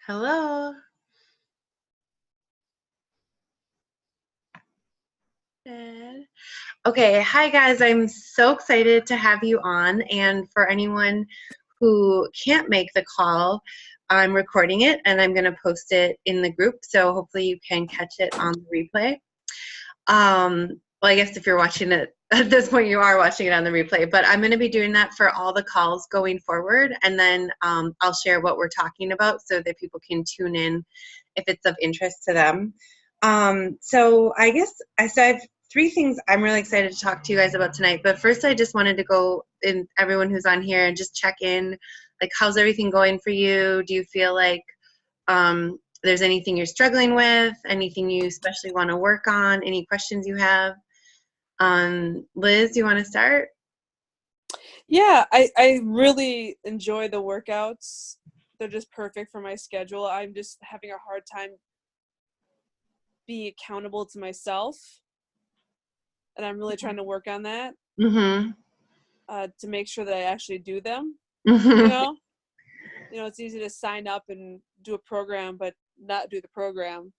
Hello. Good. Okay, hi guys. I'm so excited to have you on. And for anyone who can't make the call, I'm recording it and I'm going to post it in the group. So hopefully you can catch it on the replay. Well, I guess if you're watching it at this point, you are watching it on the replay, but I'm going to be doing that for all the calls going forward. And then I'll share what we're talking about so that people can tune in if it's of interest to them. So I guess I have three things I'm really excited to talk to you guys about tonight. But first, I just wanted to go in everyone who's on here and just check in, like, how's everything going for you? Do you feel like there's anything you're struggling with, anything you especially want to work on, any questions you have? Liz, you want to start? Yeah, I really enjoy the workouts. They're just perfect for my schedule. I'm just having a hard time being accountable to myself. And I'm really trying to work on that Mm-hmm. to make sure that I actually do them. Mm-hmm. It's easy to sign up and do a program, but not do the program.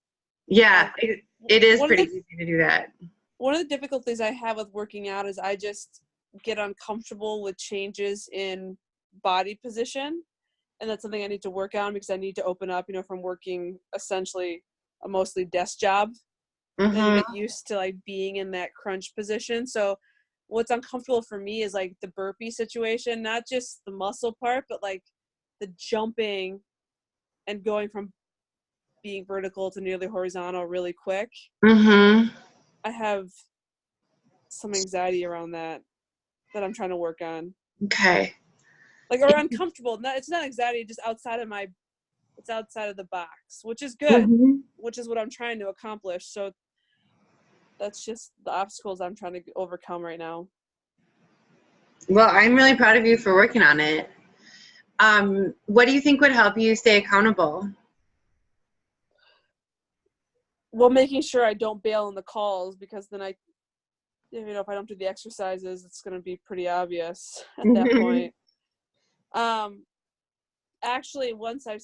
Yeah, it is pretty easy to do that. One of the difficulties I have with working out is I just get uncomfortable with changes in body position. And that's something I need to work on because I need to open up, from working essentially a mostly desk job. Mm-hmm. And you get used to like being in that crunch position. So what's uncomfortable for me is like the burpee situation, not just the muscle part, but like the jumping and going from being vertical to nearly horizontal really quick. Mm-hmm. I have some anxiety around that I'm trying to work on. Okay. Like, or uncomfortable. It's not anxiety, just it's outside of the box, which is good, Mm-hmm. which is what I'm trying to accomplish. So that's just the obstacles I'm trying to overcome right now. Well, I'm really proud of you for working on it. What do you think would help you stay accountable? Well, making sure I don't bail on the calls, because then if I don't do the exercises, it's going to be pretty obvious at that point. Actually, once I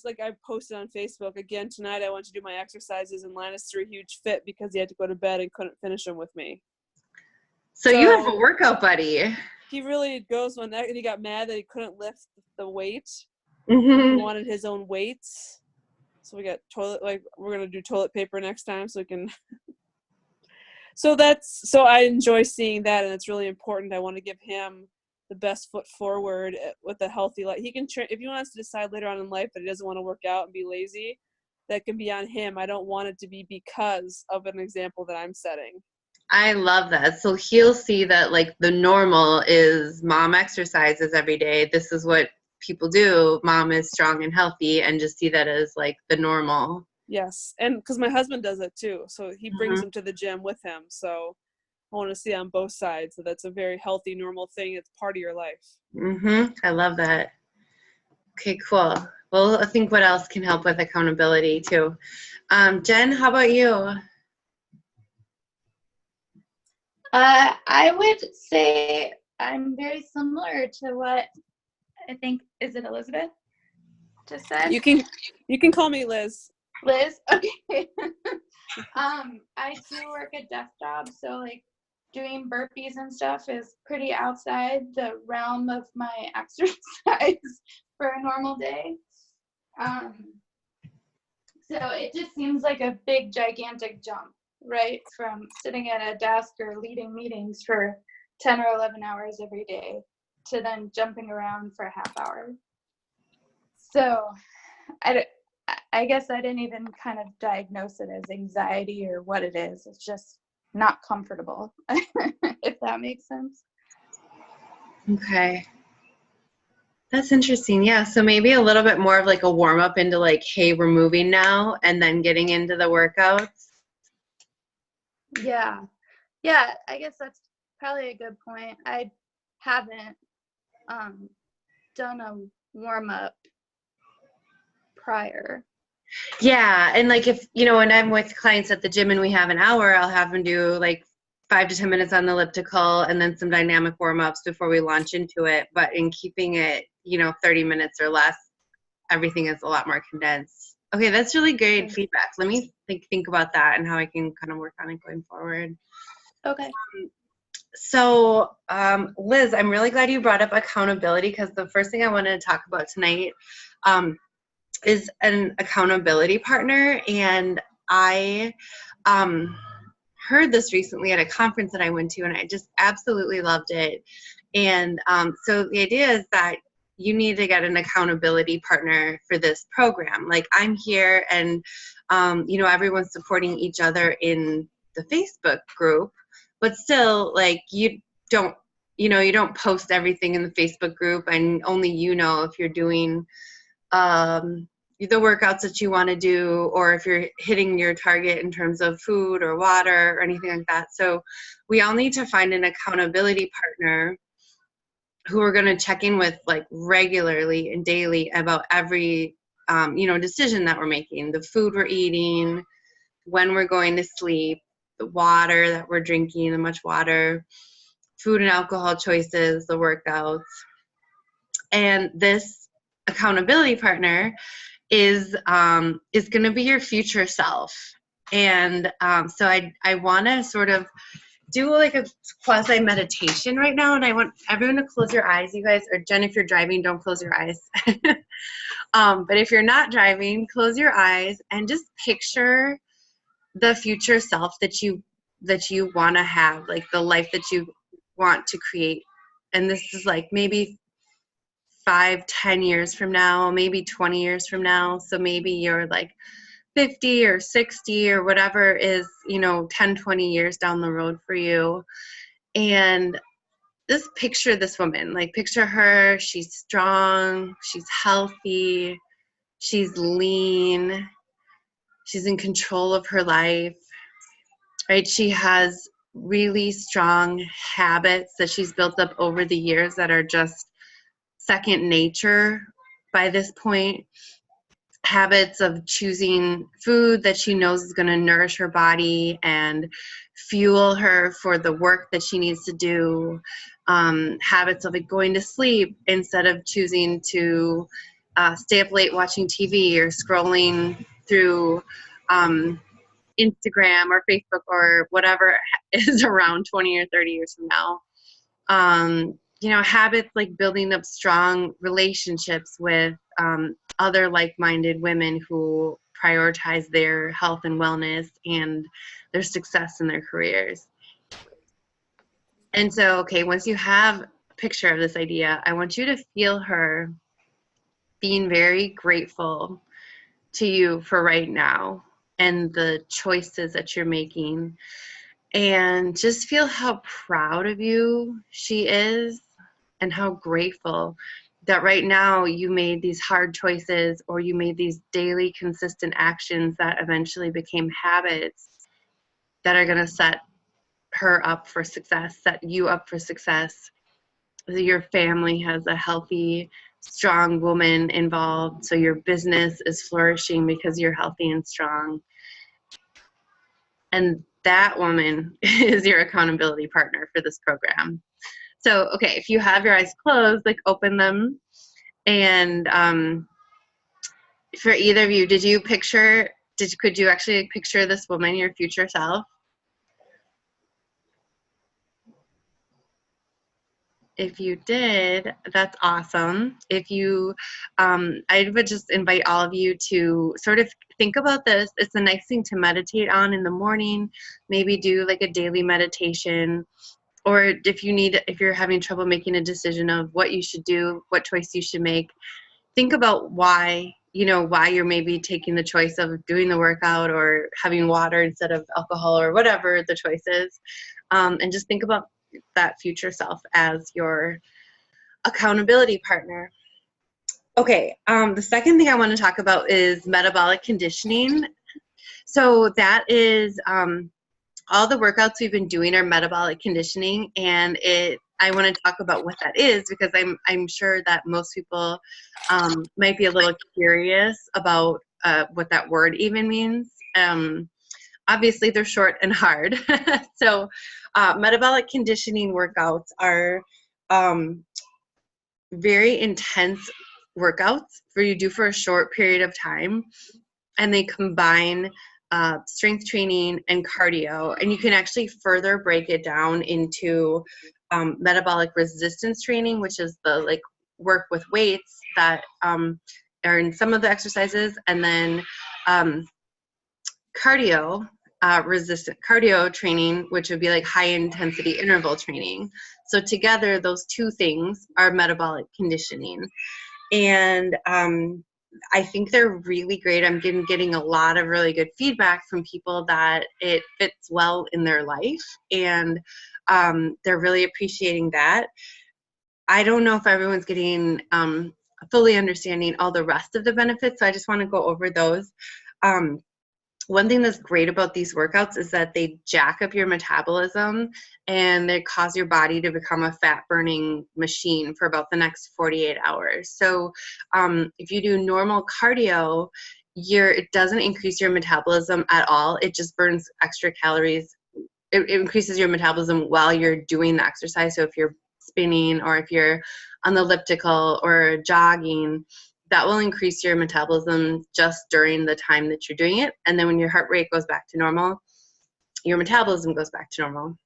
posted on Facebook again tonight, I went to do my exercises and Linus threw a huge fit because he had to go to bed and couldn't finish them with me. So you have a workout buddy. He really goes and he got mad that he couldn't lift the weight. Mm-hmm. He wanted his own weights. So we got we're going to do toilet paper next time so we can. So I enjoy seeing that, and it's really important. I want to give him the best foot forward with a healthy life. He can train if he wants to decide later on in life that he doesn't want to work out and be lazy. That can be on him. I don't want it to be because of an example that I'm setting. I love that. So he'll see that like the normal is mom exercises every day. This is what people do. Mom is strong and healthy, and just see that as like the normal. Yes, and because my husband does it too, so he brings him to the gym with him. So I want to see on both sides. So that's a very healthy, normal thing. It's part of your life. Mm-hmm. I love that. Okay, cool. Well, I think what else can help with accountability too. Jen, how about you? I would say I'm very similar to what I think, is it Elizabeth just said? You can call me Liz. Liz? Okay. I do work a desk job, so like doing burpees and stuff is pretty outside the realm of my exercise for a normal day. So it just seems like a big, gigantic jump, right? From sitting at a desk or leading meetings for 10 or 11 hours every day to then jumping around for a half hour. So I guess I didn't even kind of diagnose it as anxiety or what it is. It's just not comfortable, if that makes sense. Okay. That's interesting. Yeah. So maybe a little bit more of like a warm up into like, hey, we're moving now, and then getting into the workouts. Yeah. Yeah. I guess that's probably a good point. I haven't done a warm up prior. Yeah. And like if, when I'm with clients at the gym and we have an hour, I'll have them do like 5 to 10 minutes on the elliptical and then some dynamic warm ups before we launch into it. But in keeping it, 30 minutes or less, everything is a lot more condensed. Okay, that's really great feedback. Let me think about that and how I can kind of work on it going forward. Okay. So, Liz, I'm really glad you brought up accountability, because the first thing I wanted to talk about tonight is an accountability partner. And I heard this recently at a conference that I went to, and I just absolutely loved it. And so the idea is that you need to get an accountability partner for this program. Like, I'm here, and everyone's supporting each other in the Facebook group, but still, like, you don't post everything in the Facebook group, and only if you're doing the workouts that you want to do, or if you're hitting your target in terms of food or water or anything like that. So we all need to find an accountability partner who we're going to check in with, like, regularly and daily about every decision that we're making, the food we're eating, when we're going to sleep, the water that we're drinking, how much water, food and alcohol choices, the workouts. And this accountability partner is going to be your future self. And so I want to sort of do like a quasi meditation right now, and I want everyone to close your eyes, you guys. Or Jen, if you're driving, don't close your eyes. But if you're not driving, close your eyes and just picture the future self that you want to have, like the life that you want to create. And this is like maybe 5-10 years from now, maybe 20 years from now. So maybe you're like 50 or 60 or whatever is 10-20 years down the road for you. And just picture this woman, like picture her. She's strong, she's healthy, she's lean, she's in control of her life, right? She has really strong habits that she's built up over the years that are just second nature by this point. Habits of choosing food that she knows is going to nourish her body and fuel her for the work that she needs to do. Habits of like going to sleep instead of choosing to stay up late watching TV or scrolling through Instagram or Facebook or whatever is around 20 or 30 years from now. Habits like building up strong relationships with other like-minded women who prioritize their health and wellness and their success in their careers. And so, okay, once you have a picture of this idea, I want you to feel her being very grateful to you for right now and the choices that you're making. And just feel how proud of you she is and how grateful that right now you made these hard choices, or you made these daily consistent actions that eventually became habits that are going to set her up for success, set you up for success. Your family has a healthy, strong woman involved, so your business is flourishing because you're healthy and strong. And that woman is your accountability partner for this program. So, okay, if you have your eyes closed, like open them. And for either of you, could you actually picture this woman, your future self? If you did, that's awesome. If you, I would just invite all of you to sort of think about this. It's a nice thing to meditate on in the morning. Maybe do like a daily meditation. Or if you're having trouble making a decision of what you should do, what choice you should make, think about why you're maybe taking the choice of doing the workout or having water instead of alcohol or whatever the choice is. And just think about that future self as your accountability partner. Okay, the second thing I want to talk about is metabolic conditioning. So that is all the workouts we've been doing are metabolic conditioning, and I want to talk about what that is because I'm sure that most people might be a little curious about what that word even means. Obviously, they're short and hard. So metabolic conditioning workouts are very intense workouts where you do for a short period of time. and they combine strength training and cardio. And you can actually further break it down into metabolic resistance training, which is the like work with weights that are in some of the exercises, and then cardio resistant cardio training, which would be like high intensity interval training. So together, those two things are metabolic conditioning. And I think they're really great. I'm getting a lot of really good feedback from people that it fits well in their life, and they're really appreciating that. I don't know if everyone's getting fully understanding all the rest of the benefits, so I just want to go over those. One thing that's great about these workouts is that they jack up your metabolism and they cause your body to become a fat burning machine for about the next 48 hours. So if you do normal cardio, it doesn't increase your metabolism at all. It just burns extra calories. It increases your metabolism while you're doing the exercise. So if you're spinning or if you're on the elliptical or jogging, that will increase your metabolism just during the time that you're doing it. And then when your heart rate goes back to normal, your metabolism goes back to normal.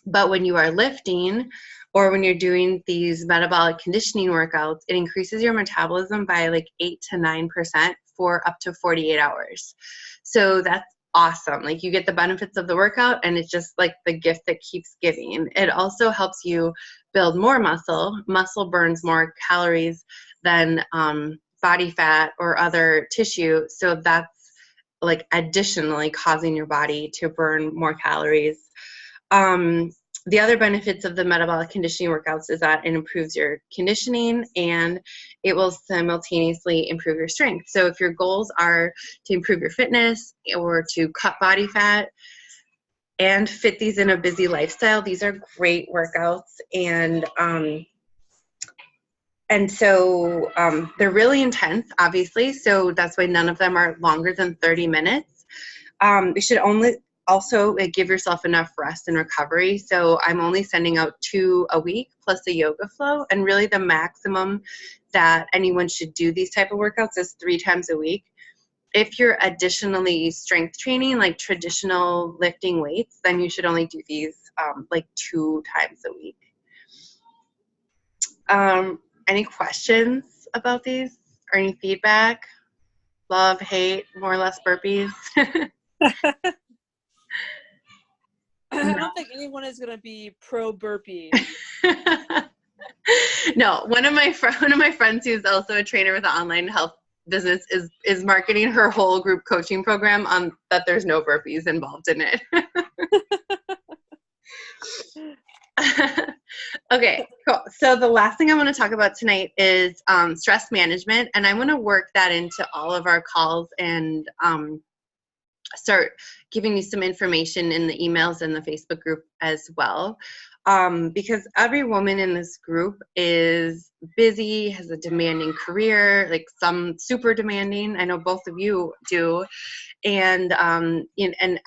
But when you are lifting or when you're doing these metabolic conditioning workouts, it increases your metabolism by like 8 to 9% for up to 48 hours. So that's awesome. Like you get the benefits of the workout, and it's just like the gift that keeps giving. It also helps you build more muscle. Muscle burns more calories than body fat or other tissue. So that's like additionally causing your body to burn more calories. The other benefits of the metabolic conditioning workouts is that it improves your conditioning and it will simultaneously improve your strength. So if your goals are to improve your fitness or to cut body fat and fit these in a busy lifestyle, these are great workouts. And so they're really intense, obviously, so that's why none of them are longer than 30 minutes. You should also give yourself enough rest and recovery. So I'm only sending out 2 a week plus a yoga flow, and really the maximum that anyone should do these type of workouts is 3 times a week. If you're additionally strength training, like traditional lifting weights, then you should only do these like 2 times a week. Any questions about these or any feedback? Love, hate, more or less burpees? I don't think anyone is going to be pro burpee. No, one of my friends who's also a trainer with an online health business is marketing her whole group coaching program on that there's no burpees involved in it. Okay, cool. So the last thing I want to talk about tonight is stress management, and I want to work that into all of our calls and start giving you some information in the emails and the Facebook group as well. Because every woman in this group is busy, has a demanding career, like some super demanding. I know both of you do. And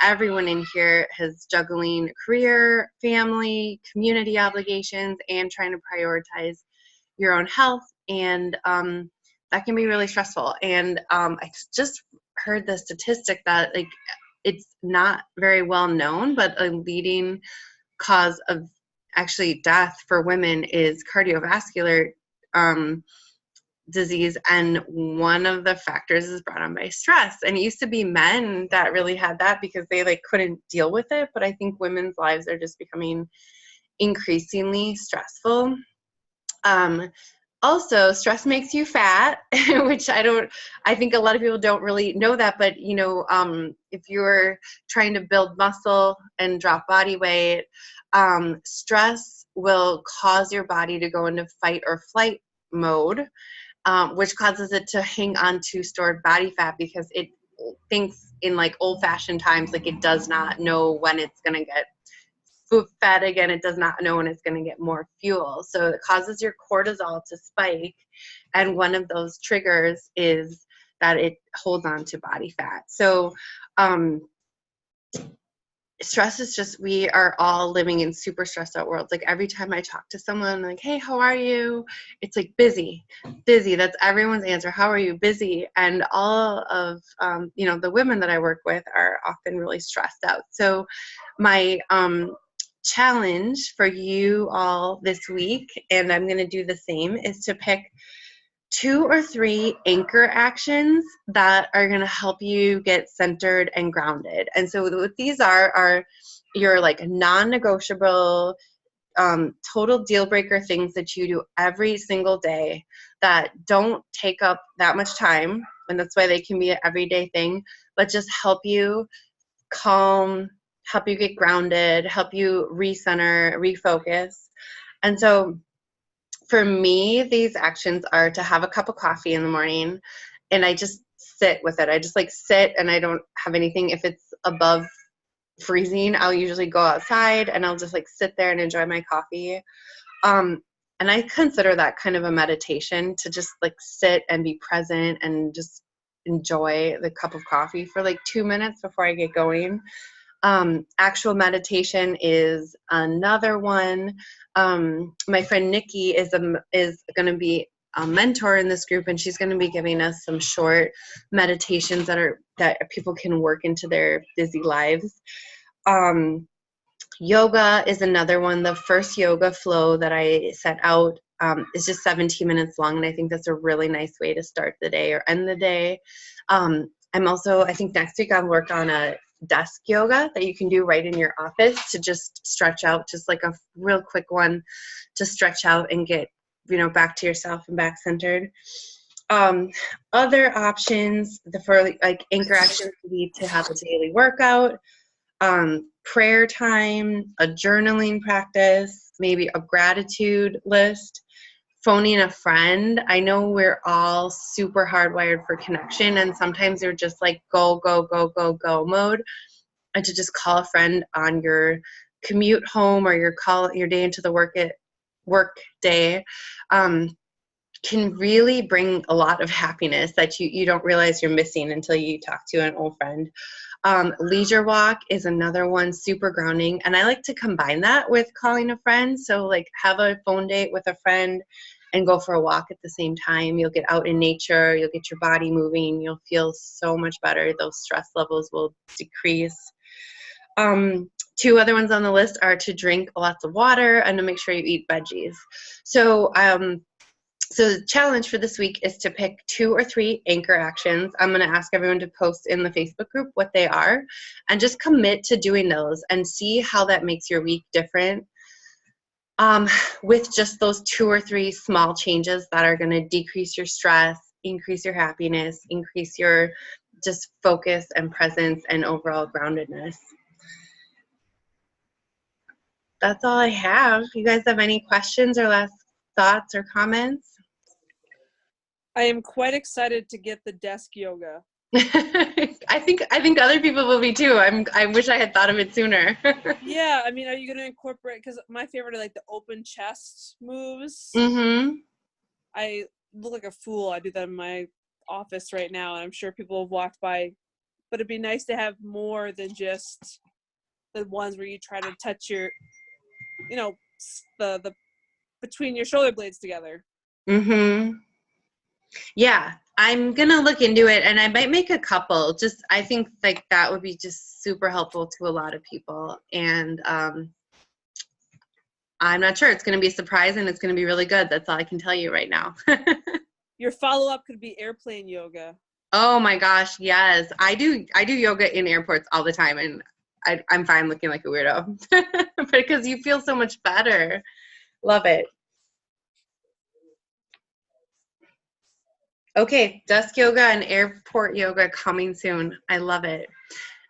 everyone in here has juggling career, family, community obligations, and trying to prioritize your own health. And that can be really stressful. And I just heard the statistic that like it's not very well known, but a leading cause of actually death for women is cardiovascular disease, and one of the factors is brought on by stress. And it used to be men that really had that because they like couldn't deal with it, but I think women's lives are just becoming increasingly stressful. Also, stress makes you fat, which I think a lot of people don't really know that, but if you're trying to build muscle and drop body weight, stress will cause your body to go into fight or flight mode, which causes it to hang on to stored body fat because it thinks in like old-fashioned times, like it does not know when it's going to get fat again. It does not know when it's going to get more fuel. So it causes your cortisol to spike. And one of those triggers is that it holds on to body fat. So stress is just, we are all living in super stressed out worlds. Like every time I talk to someone, like, hey, how are you? It's like busy. That's everyone's answer. How are you? Busy. And all of, the women that I work with are often really stressed out. So my challenge for you all this week, and I'm going to do the same, is to pick 2 or 3 anchor actions that are going to help you get centered and grounded. And so what these are your like non-negotiable, total deal breaker things that you do every single day that don't take up that much time. And that's why they can be an everyday thing, but just help you calm, help you get grounded, help you recenter, refocus. And so for me, these actions are to have a cup of coffee in the morning, and I just sit with it. I just like sit, and I don't have anything. If it's above freezing, I'll usually go outside and I'll just like sit there and enjoy my coffee. And I consider that kind of a meditation, to just like sit and be present and just enjoy the cup of coffee for like 2 minutes before I get going. Actual meditation is another one. My friend Nikki is going to be a mentor in this group, and she's going to be giving us some short meditations that people can work into their busy lives. Yoga is another one. The first yoga flow that I set out is just 17 minutes long, and I think that's a really nice way to start the day or end the day. I think next week I'll work on a desk yoga that you can do right in your office to just stretch out, just like a real quick one to stretch out and get, back to yourself and back centered. Other options for like anchor actions would be to have a daily workout, prayer time, a journaling practice, maybe a gratitude list, phoning a friend. I know we're all super hardwired for connection, and sometimes they're just like go, go, go, go, go mode. And to just call a friend on your commute home or your day into the work day can really bring a lot of happiness that you don't realize you're missing until you talk to an old friend. Leisure walk is another one, super grounding. And I like to combine that with calling a friend. So like have a phone date with a friend and go for a walk at the same time. You'll get out in nature, you'll get your body moving, you'll feel so much better. Those stress levels will decrease. 2 other ones on the list are to drink lots of water and to make sure you eat veggies. So the challenge for this week is to pick 2 or 3 anchor actions. I'm going to ask everyone to post in the Facebook group what they are and just commit to doing those and see how that makes your week different. With just those 2 or 3 small changes that are going to decrease your stress, increase your happiness, increase your just focus and presence and overall groundedness. That's all I have. You guys have any questions or last thoughts or comments? I am quite excited to get the desk yoga. I think other people will be too. I wish I had thought of it sooner. Yeah, I mean, are you going to incorporate, because my favorite are like the open chest moves. Mm-hmm. I look like a fool. I do that in my office right now, and I'm sure people have walked by, but it'd be nice to have more than just the ones where you try to touch your, the between your shoulder blades together. Mm-hmm. Yeah, I'm gonna look into it, and I might make a couple. I think like that would be just super helpful to a lot of people, and I'm not sure. It's gonna be a surprise, and it's gonna be really good. That's all I can tell you right now. Your follow-up could be airplane yoga. Oh my gosh, yes, I do yoga in airports all the time, and I'm fine looking like a weirdo, because you feel so much better. Love it. Okay, desk yoga and airport yoga coming soon. I love it.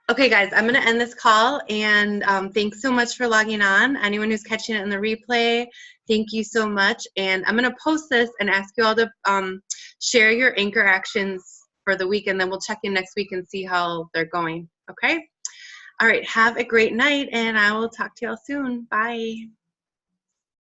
Okay, guys, I'm going to end this call, and thanks so much for logging on. Anyone who's catching it in the replay, thank you so much. And I'm going to post this and ask you all to share your anchor actions for the week, and then we'll check in next week and see how they're going. Okay? All right, have a great night, and I will talk to y'all soon. Bye.